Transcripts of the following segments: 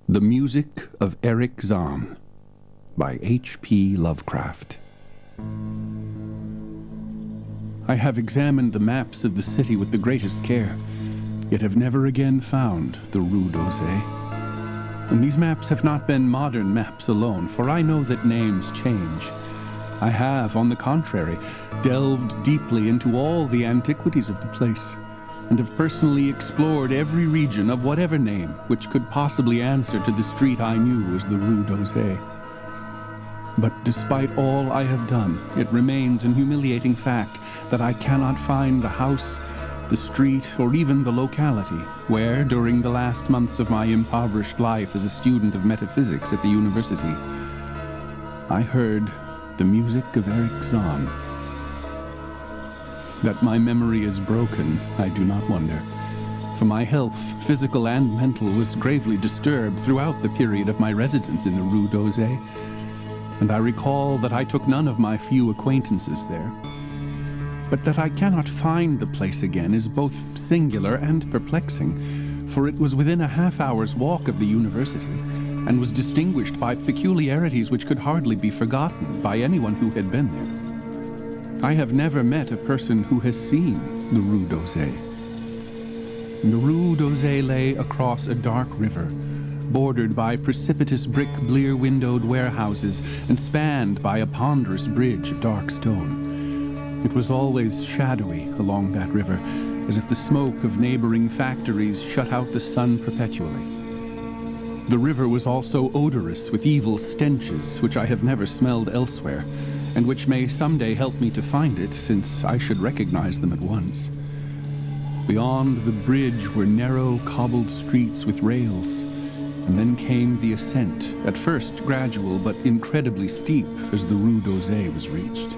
The Music of Erich Zann by H.P. Lovecraft. I have examined the maps of the city with the greatest care, yet have never again found the Rue d'Orsay. And these maps have not been modern maps alone, for I know that names change. I have, on the contrary, delved deeply into all the antiquities of the place, and have personally explored every region of whatever name which could possibly answer to the street I knew as the Rue d'Orsay. But despite all I have done, it remains an humiliating fact that I cannot find the house, the street, or even the locality where, during the last months of my impoverished life as a student of metaphysics at the university, I heard the music of Erich Zann. That my memory is broken, I do not wonder, for my health, physical and mental, was gravely disturbed throughout the period of my residence in the Rue d'Orsay, and I recall that I took none of my few acquaintances there. But that I cannot find the place again is both singular and perplexing, for it was within a half-hour's walk of the university, and was distinguished by peculiarities which could hardly be forgotten by anyone who had been there. I have never met a person who has seen the Rue d'Orsay. The Rue d'Orsay lay across a dark river, bordered by precipitous brick blear-windowed warehouses and spanned by a ponderous bridge of dark stone. It was always shadowy along that river, as if the smoke of neighboring factories shut out the sun perpetually. The river was also odorous with evil stenches, which I have never smelled elsewhere, and which may someday help me to find it, since I should recognize them at once. Beyond the bridge were narrow, cobbled streets with rails, and then came the ascent, at first gradual but incredibly steep as the Rue d'Orsay was reached.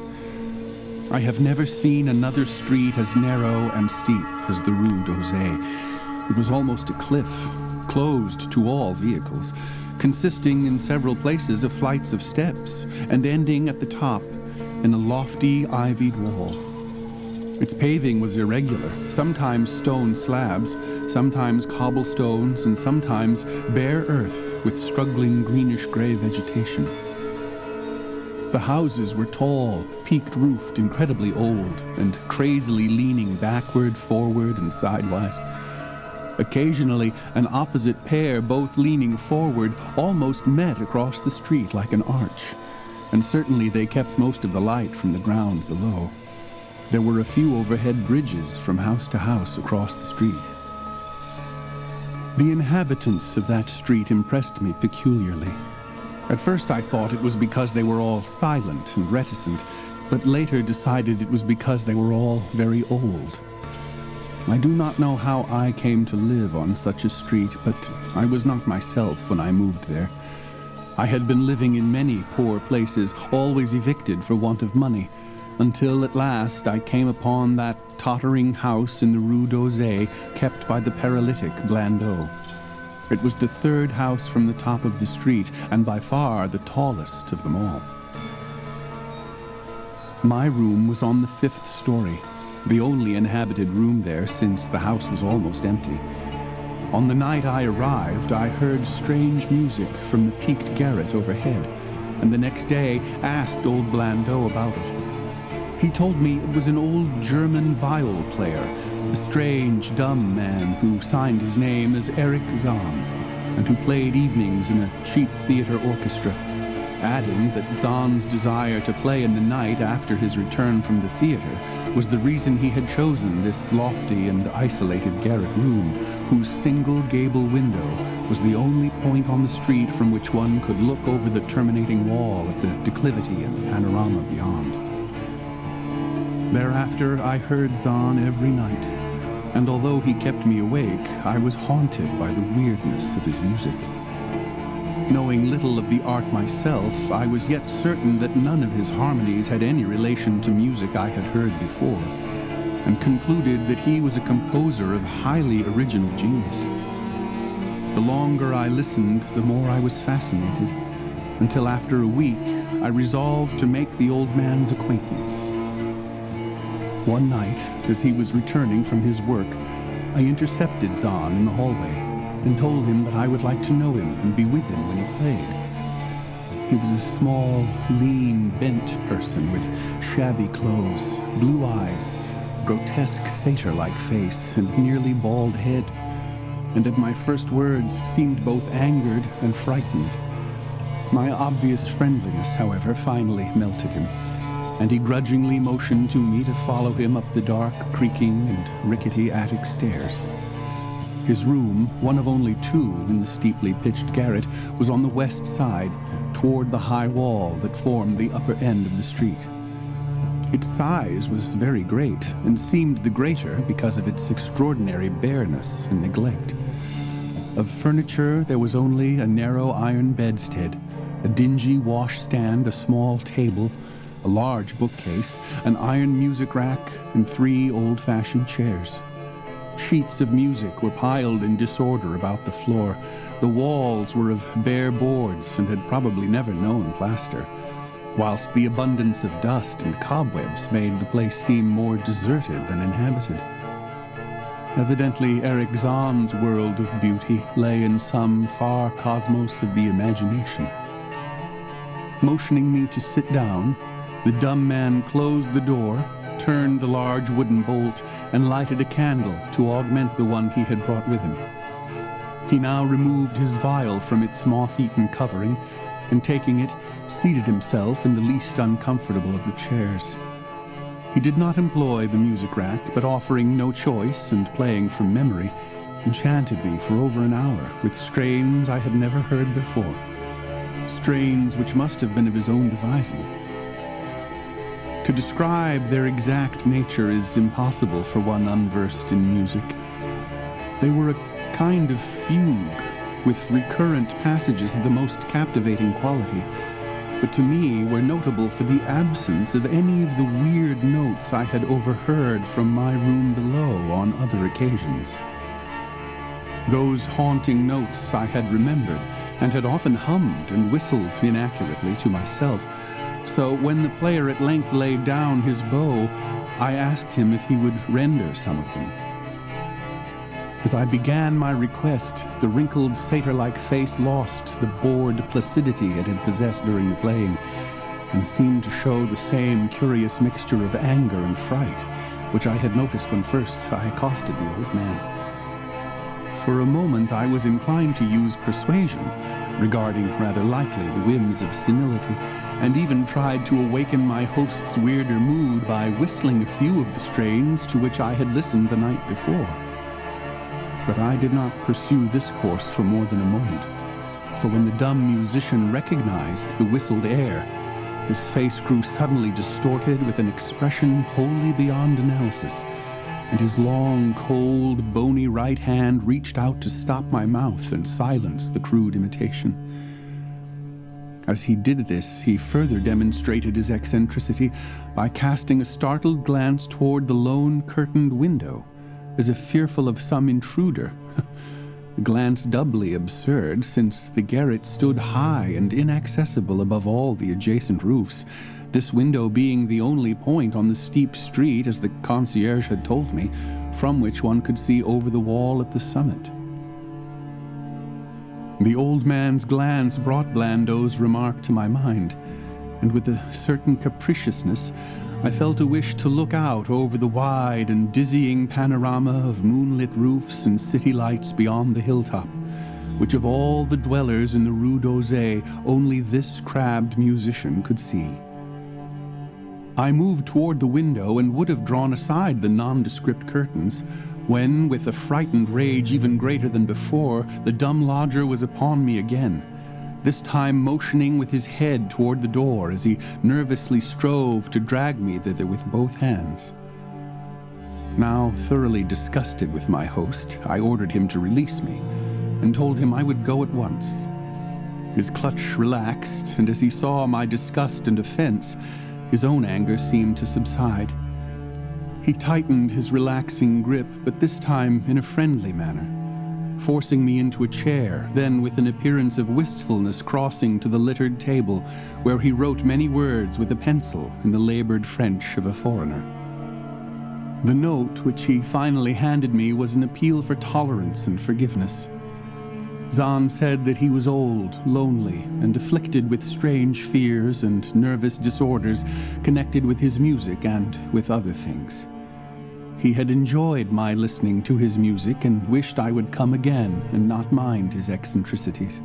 I have never seen another street as narrow and steep as the Rue d'Orsay. It was almost a cliff, closed to all vehicles, consisting in several places of flights of steps, and ending at the top in a lofty ivied wall. Its paving was irregular, sometimes stone slabs, sometimes cobblestones, and sometimes bare earth with struggling greenish-gray vegetation. The houses were tall, peaked-roofed, incredibly old, and crazily leaning backward, forward, and sidewise. Occasionally, an opposite pair, both leaning forward, almost met across the street like an arch, and certainly they kept most of the light from the ground below. There were a few overhead bridges from house to house across the street. The inhabitants of that street impressed me peculiarly. At first I thought it was because they were all silent and reticent, but later decided it was because they were all very old. I do not know how I came to live on such a street, but I was not myself when I moved there. I had been living in many poor places, always evicted for want of money, until at last I came upon that tottering house in the Rue d'Orsay kept by the paralytic Blandot. It was the third house from the top of the street, and by far the tallest of them all. My room was on the 5th story, the only inhabited room there since the house was almost empty. On the night I arrived, I heard strange music from the peaked garret overhead, and the next day asked old Blandot about it. He told me it was an old German viol player, a strange, dumb man who signed his name as Erich Zann, and who played evenings in a cheap theater orchestra, adding that Zann's desire to play in the night after his return from the theater was the reason he had chosen this lofty and isolated garret room, whose single gable window was the only point on the street from which one could look over the terminating wall at the declivity and panorama beyond. Thereafter I heard Zann every night, and although he kept me awake, I was haunted by the weirdness of his music. Knowing little of the art myself, I was yet certain that none of his harmonies had any relation to music I had heard before, and concluded that he was a composer of highly original genius. The longer I listened, the more I was fascinated, until after a week I resolved to make the old man's acquaintance. One night, as he was returning from his work, I intercepted Zann in the hallway. and told him that I would like to know him and be with him when he played. He was a small, lean, bent person with shabby clothes, blue eyes, grotesque satyr-like face, and nearly bald head, and at my first words seemed both angered and frightened. My obvious friendliness, however, finally melted him, and he grudgingly motioned to me to follow him up the dark, creaking, and rickety attic stairs. His room, one of only two in the steeply pitched garret, was on the west side, toward the high wall that formed the upper end of the street. Its size was very great, and seemed the greater because of its extraordinary bareness and neglect. Of furniture, there was only a narrow iron bedstead, a dingy washstand, a small table, a large bookcase, an iron music rack, and 3 old-fashioned chairs. Sheets of music were piled in disorder about the floor. The walls were of bare boards and had probably never known plaster, whilst the abundance of dust and cobwebs made the place seem more deserted than inhabited. Evidently, Erich Zann's world of beauty lay in some far cosmos of the imagination. Motioning me to sit down, the dumb man closed the door, turned the large wooden bolt, and lighted a candle to augment the one he had brought with him. He now removed his vial from its moth-eaten covering, and taking it, seated himself in the least uncomfortable of the chairs. He did not employ the music rack, but offering no choice and playing from memory, enchanted me for over an hour with strains I had never heard before, strains which must have been of his own devising. To describe their exact nature is impossible for one unversed in music. They were a kind of fugue, with recurrent passages of the most captivating quality, but to me were notable for the absence of any of the weird notes I had overheard from my room below on other occasions. Those haunting notes I had remembered, and had often hummed and whistled inaccurately to myself, so when the player at length laid down his bow, I asked him if he would render some of them. As I began my request, the wrinkled satyr-like face lost the bored placidity it had possessed during the playing, and seemed to show the same curious mixture of anger and fright, which I had noticed when first I accosted the old man. For a moment I was inclined to use persuasion, regarding rather lightly the whims of senility, and even tried to awaken my host's weirder mood by whistling a few of the strains to which I had listened the night before. But I did not pursue this course for more than a moment, for when the dumb musician recognized the whistled air, his face grew suddenly distorted with an expression wholly beyond analysis, and his long, cold, bony right hand reached out to stop my mouth and silence the crude imitation. As he did this, he further demonstrated his eccentricity by casting a startled glance toward the lone curtained window, as if fearful of some intruder. A glance doubly absurd, since the garret stood high and inaccessible above all the adjacent roofs, this window being the only point on the steep street, as the concierge had told me, from which one could see over the wall at the summit. The old man's glance brought Blando's remark to my mind, and with a certain capriciousness, I felt a wish to look out over the wide and dizzying panorama of moonlit roofs and city lights beyond the hilltop, which of all the dwellers in the Rue d'Orsay only this crabbed musician could see. I moved toward the window and would have drawn aside the nondescript curtains, when, with a frightened rage even greater than before, the dumb lodger was upon me again, this time motioning with his head toward the door as he nervously strove to drag me thither with both hands. Now thoroughly disgusted with my host, I ordered him to release me, and told him I would go at once. His clutch relaxed, and as he saw my disgust and offense, his own anger seemed to subside. He tightened his relaxing grip, but this time in a friendly manner, forcing me into a chair, then with an appearance of wistfulness crossing to the littered table, where he wrote many words with a pencil in the labored French of a foreigner. The note which he finally handed me was an appeal for tolerance and forgiveness. Zann said that he was old, lonely, and afflicted with strange fears and nervous disorders connected with his music and with other things. He had enjoyed my listening to his music and wished I would come again and not mind his eccentricities.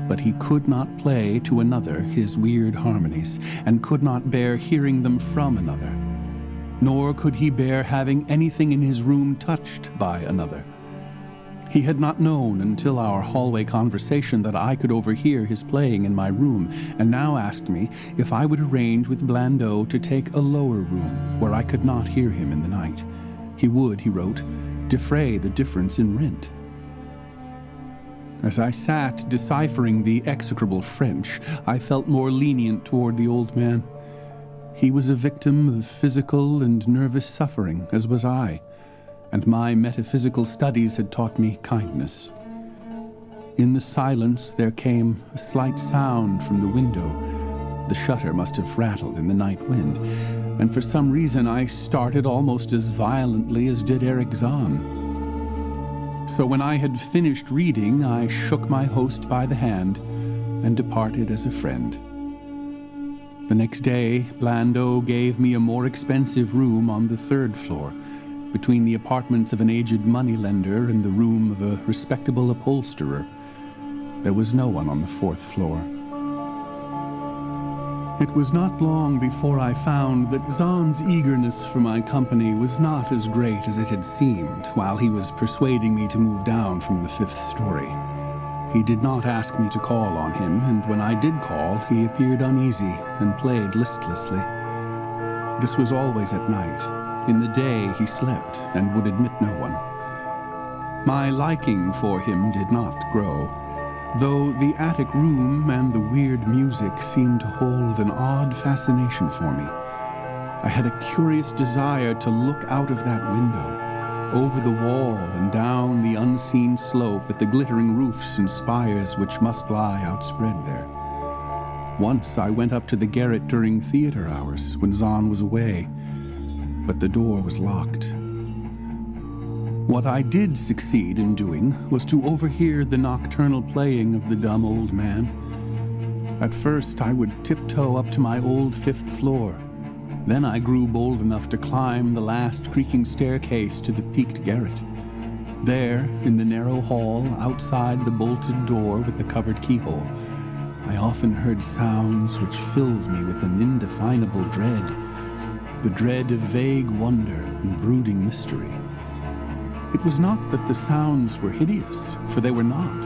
But he could not play to another his weird harmonies, and could not bear hearing them from another. Nor could he bear having anything in his room touched by another. He had not known until our hallway conversation that I could overhear his playing in my room, and now asked me if I would arrange with Blando to take a lower room where I could not hear him in the night. He would, he wrote, defray the difference in rent. As I sat deciphering the execrable French, I felt more lenient toward the old man. He was a victim of physical and nervous suffering, as was I, and my metaphysical studies had taught me kindness. In the silence there came a slight sound from the window. The shutter must have rattled in the night wind, and for some reason I started almost as violently as did Erich Zann. So when I had finished reading, I shook my host by the hand and departed as a friend. The next day, Blando gave me a more expensive room on the 3rd floor, between the apartments of an aged moneylender and the room of a respectable upholsterer. There was no one on the 4th floor. It was not long before I found that Zann's eagerness for my company was not as great as it had seemed while he was persuading me to move down from the 5th story. He did not ask me to call on him, and when I did call, he appeared uneasy and played listlessly. This was always at night. In the day he slept and would admit no one. My liking for him did not grow, though the attic room and the weird music seemed to hold an odd fascination for me. I had a curious desire to look out of that window, over the wall and down the unseen slope at the glittering roofs and spires which must lie outspread there. Once I went up to the garret during theater hours when Zann was away, but the door was locked. What I did succeed in doing was to overhear the nocturnal playing of the dumb old man. At first, I would tiptoe up to my old 5th floor. Then I grew bold enough to climb the last creaking staircase to the peaked garret. There, in the narrow hall outside the bolted door with the covered keyhole, I often heard sounds which filled me with an indefinable dread, the dread of vague wonder and brooding mystery. It was not that the sounds were hideous, for they were not,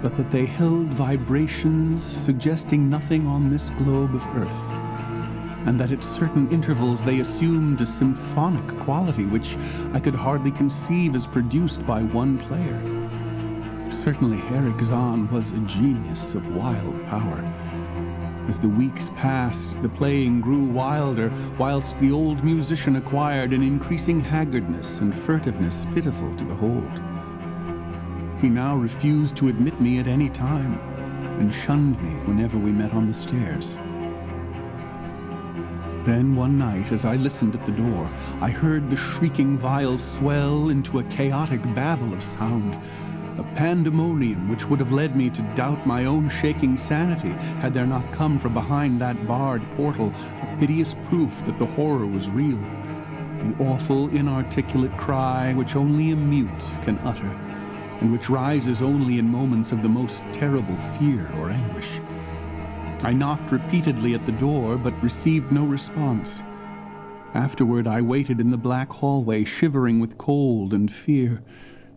but that they held vibrations suggesting nothing on this globe of earth, and that at certain intervals they assumed a symphonic quality which I could hardly conceive as produced by one player. Certainly Erich Zann was a genius of wild power. As the weeks passed, the playing grew wilder, whilst the old musician acquired an increasing haggardness and furtiveness pitiful to behold. He now refused to admit me at any time, and shunned me whenever we met on the stairs. Then one night, as I listened at the door, I heard the shrieking vials swell into a chaotic babble of sound, a pandemonium which would have led me to doubt my own shaking sanity had there not come from behind that barred portal a piteous proof that the horror was real, the awful inarticulate cry which only a mute can utter, and which rises only in moments of the most terrible fear or anguish. I knocked repeatedly at the door, but received no response. Afterward I waited in the black hallway, shivering with cold and fear,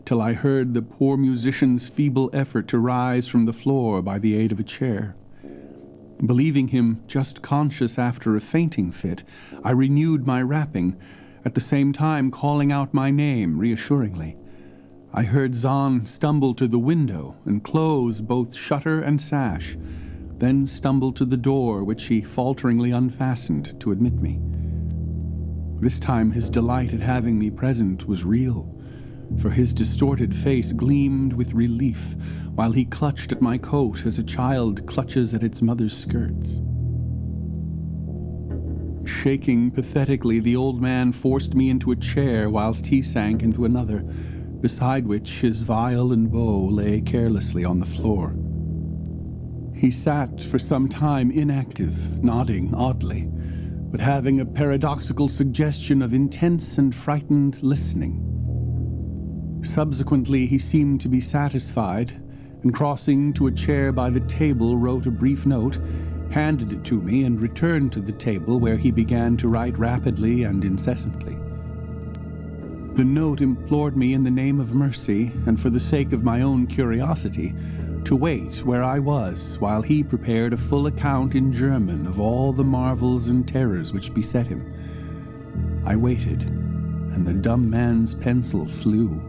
till I heard the poor musician's feeble effort to rise from the floor by the aid of a chair. Believing him just conscious after a fainting fit, I renewed my rapping, at the same time calling out my name reassuringly. I heard Zann stumble to the window and close both shutter and sash, then stumble to the door, which he falteringly unfastened to admit me. This time his delight at having me present was real, for his distorted face gleamed with relief, while he clutched at my coat as a child clutches at its mother's skirts. Shaking pathetically, the old man forced me into a chair whilst he sank into another, beside which his viol and bow lay carelessly on the floor. He sat for some time inactive, nodding oddly, but having a paradoxical suggestion of intense and frightened listening. Subsequently, he seemed to be satisfied, and crossing to a chair by the table, wrote a brief note, handed it to me, and returned to the table, where he began to write rapidly and incessantly. The note implored me in the name of mercy, and for the sake of my own curiosity, to wait where I was while he prepared a full account in German of all the marvels and terrors which beset him. I waited, and the dumb man's pencil flew.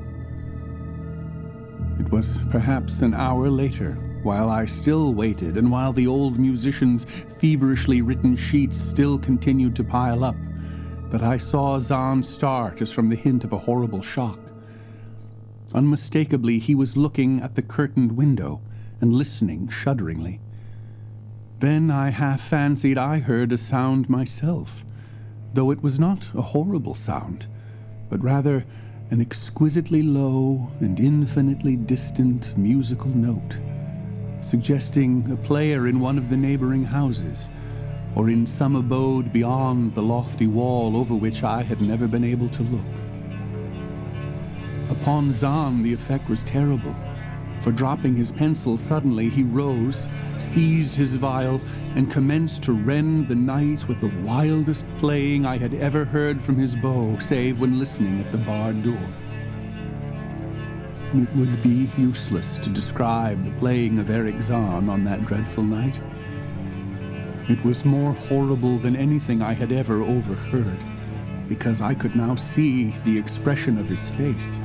It was perhaps an hour later, while I still waited, and while the old musician's feverishly written sheets still continued to pile up, that I saw Zann start as from the hint of a horrible shock. Unmistakably, he was looking at the curtained window and listening shudderingly. Then I half fancied I heard a sound myself, though it was not a horrible sound, but rather an exquisitely low and infinitely distant musical note, suggesting a player in one of the neighboring houses, or in some abode beyond the lofty wall over which I had never been able to look. Upon Zann, the effect was terrible, for dropping his pencil suddenly, he rose, seized his viol, and commenced to rend the night with the wildest playing I had ever heard from his bow, save when listening at the barred door. It would be useless to describe the playing of Erich Zann on that dreadful night. It was more horrible than anything I had ever overheard, because I could now see the expression of his face,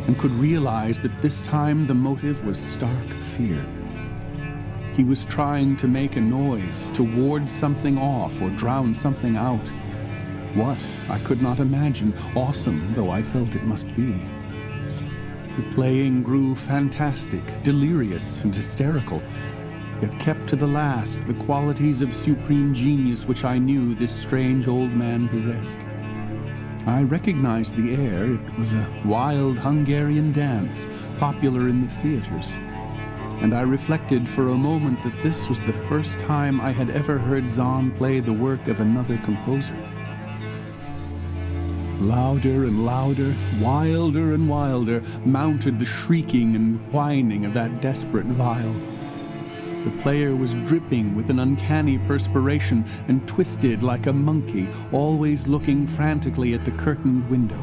and could realize that this time the motive was stark fear. He was trying to make a noise, to ward something off or drown something out. What, I could not imagine, awesome though I felt it must be. The playing grew fantastic, delirious, and hysterical, yet kept to the last the qualities of supreme genius which I knew this strange old man possessed. I recognized the air. It was a wild Hungarian dance, popular in the theaters, and I reflected for a moment that this was the first time I had ever heard Zann play the work of another composer. Louder and louder, wilder and wilder, mounted the shrieking and whining of that desperate viol. The player was dripping with an uncanny perspiration and twisted like a monkey, always looking frantically at the curtained window.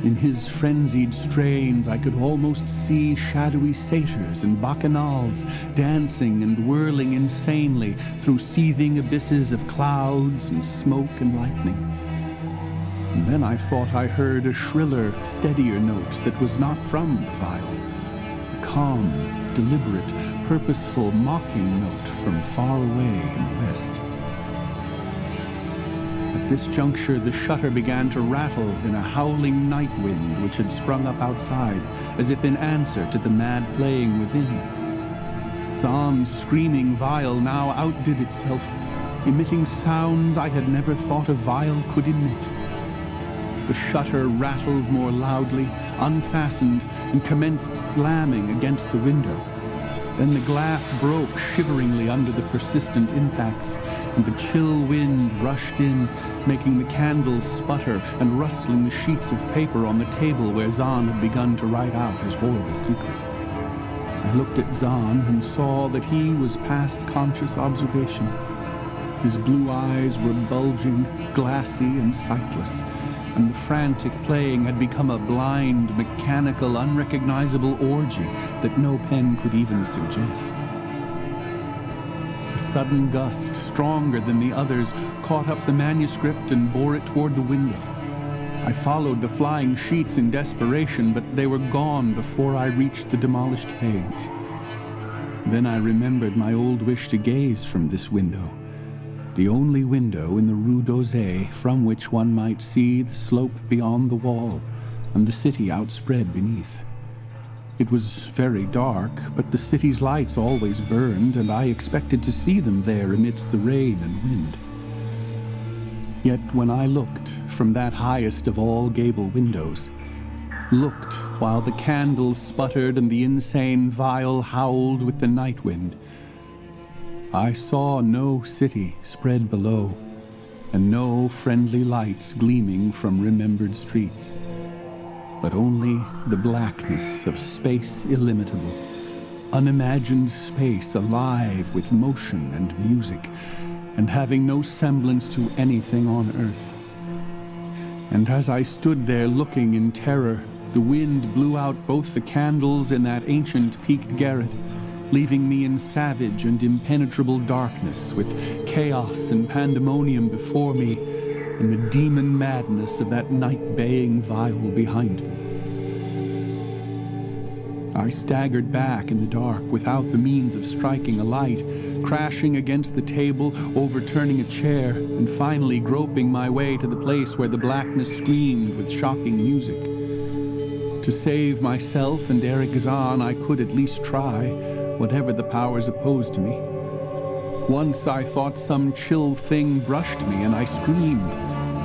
In his frenzied strains, I could almost see shadowy satyrs and bacchanals dancing and whirling insanely through seething abysses of clouds and smoke and lightning. And then I thought I heard a shriller, steadier note that was not from the viol, a calm, deliberate, purposeful, mocking note from far away in the west. At this juncture, the shutter began to rattle in a howling night wind which had sprung up outside, as if in answer to the mad playing within. Zann's screaming viol now outdid itself, emitting sounds I had never thought a viol could emit. The shutter rattled more loudly, unfastened, and commenced slamming against the window. Then the glass broke shiveringly under the persistent impacts, and the chill wind rushed in, making the candles sputter and rustling the sheets of paper on the table where Zann had begun to write out his horrible secret. I looked at Zann and saw that he was past conscious observation. His blue eyes were bulging, glassy, and sightless, and the frantic playing had become a blind, mechanical, unrecognizable orgy that no pen could even suggest. A sudden gust, stronger than the others, caught up the manuscript and bore it toward the window. I followed the flying sheets in desperation, but they were gone before I reached the demolished panes. Then I remembered my old wish to gaze from this window, the only window in the Rue d'Auseil from which one might see the slope beyond the wall and the city outspread beneath. It was very dark, but the city's lights always burned, and I expected to see them there amidst the rain and wind. Yet when I looked from that highest of all gable windows, looked while the candles sputtered and the insane viol howled with the night wind. I saw no city spread below, and no friendly lights gleaming from remembered streets, but only the blackness of space illimitable, unimagined space alive with motion and music, and having no semblance to anything on earth. And as I stood there looking in terror, the wind blew out both the candles in that ancient peaked garret, leaving me in savage and impenetrable darkness, with chaos and pandemonium before me, and the demon madness of that night-baying viol behind me. I staggered back in the dark without the means of striking a light, crashing against the table, overturning a chair, and finally groping my way to the place where the blackness screamed with shocking music. To save myself and Erich Zann, I could at least try, whatever the powers opposed to me. Once I thought some chill thing brushed me, and I screamed,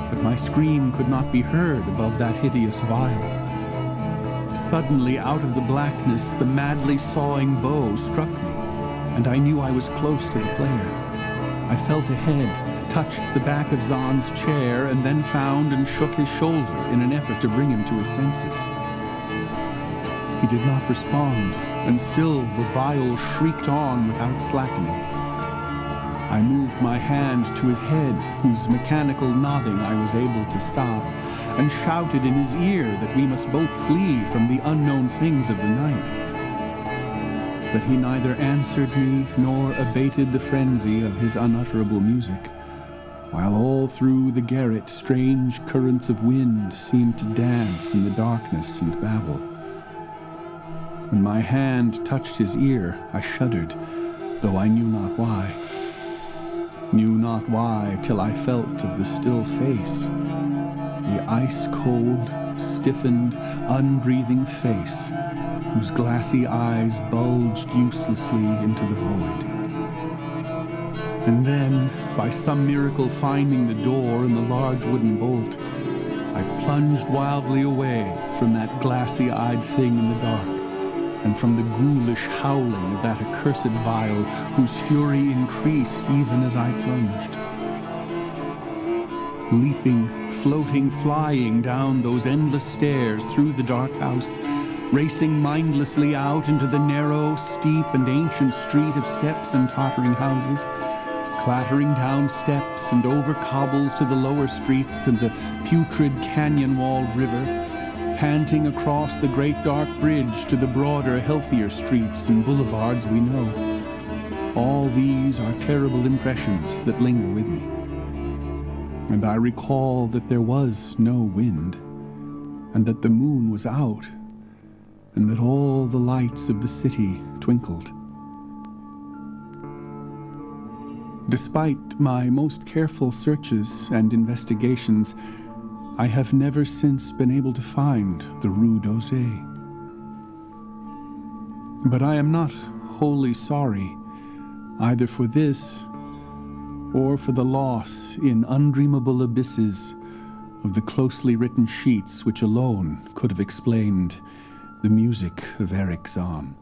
but my scream could not be heard above that hideous viol. Suddenly, out of the blackness, the madly sawing bow struck me, and I knew I was close to the player. I felt a head, touched the back of Zann's chair, and then found and shook his shoulder in an effort to bring him to his senses. He did not respond, and still the viol shrieked on without slackening. I moved my hand to his head, whose mechanical nodding I was able to stop, and shouted in his ear that we must both flee from the unknown things of the night. But he neither answered me nor abated the frenzy of his unutterable music, while all through the garret strange currents of wind seemed to dance in the darkness and babble. When my hand touched his ear, I shuddered, though I knew not why. Knew not why till I felt of the still face, the ice-cold, stiffened, unbreathing face, whose glassy eyes bulged uselessly into the void. And then, by some miracle finding the door and the large wooden bolt, I plunged wildly away from that glassy-eyed thing in the dark, and from the ghoulish howling of that accursed viol, whose fury increased even as I plunged. Leaping, floating, flying down those endless stairs through the dark house, racing mindlessly out into the narrow, steep, and ancient street of steps and tottering houses, clattering down steps and over cobbles to the lower streets and the putrid canyon-walled river, panting across the great dark bridge to the broader, healthier streets and boulevards we know. All these are terrible impressions that linger with me. And I recall that there was no wind, and that the moon was out, and that all the lights of the city twinkled. Despite my most careful searches and investigations, I have never since been able to find the Rue d'Orsay. But I am not wholly sorry, either for this or for the loss in undreamable abysses of the closely written sheets which alone could have explained the music of Erich Zann.